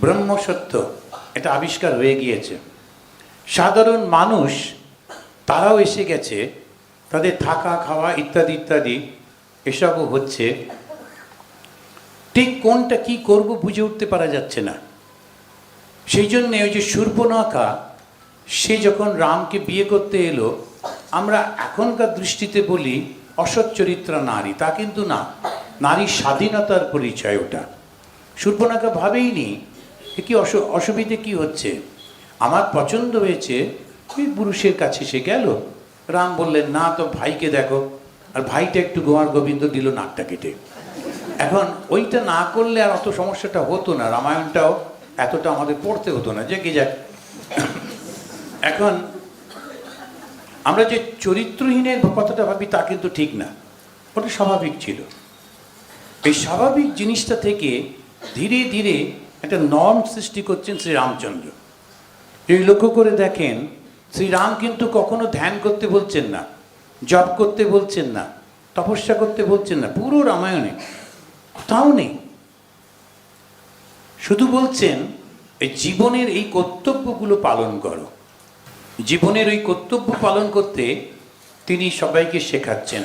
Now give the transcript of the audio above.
ব্রহ্মসত্য এটা আবিষ্কার হয়ে গিয়েছে। সাধারণ মানুষ তারাও এসে গেছে, তাদের থাকা খাওয়া ইত্যাদি ইত্যাদি এসবও হচ্ছে, ঠিক কোনটা কি করব বুঝে উঠতে পারা যাচ্ছে না। সেই জন্যে ওই যে শূর্পণখা, সে যখন রামকে বিয়ে করতে এলো, আমরা এখনকার দৃষ্টিতে বলি অসৎ চরিত্রা নারী, তা কিন্তু না, নারীর স্বাধীনতার পরিচয় ওটা। শূর্পণখা ভাবেইনি কি অসুবিধে কি হচ্ছে, আমার পছন্দ হয়েছে, ওই পুরুষের কাছে সে গেল। রাম বললেন না, তো ভাইকে দেখো, আর ভাইটা একটু গোয়ার গোবিন্দ দিল নাকটা কেটে। এখন ওইটা না করলে আর অত সমস্যাটা হতো না, রামায়ণটাও এতটা আমাদের পড়তে হতো না, যে কি যাক। এখন আমরা যে চরিত্রহীনের কথাটা ভাবি তা কিন্তু ঠিক না, ওটা স্বাভাবিক ছিল। এই স্বাভাবিক জিনিসটা থেকে ধীরে ধীরে একটা নর্ম সৃষ্টি করছেন শ্রীরামচন্দ্র। এই লক্ষ্য করে দেখেন, শ্রীরাম কিন্তু কখনো ধ্যান করতে বলছেন না, জপ করতে বলছেন না, তপস্যা করতে বলছেন না, পুরো রামায়ণে কোথাও নেই। শুধু বলছেন এই জীবনের এই কর্তব্যগুলো পালন করো। জীবনের ওই কর্তব্য পালন করতে তিনি সবাইকে শেখাচ্ছেন।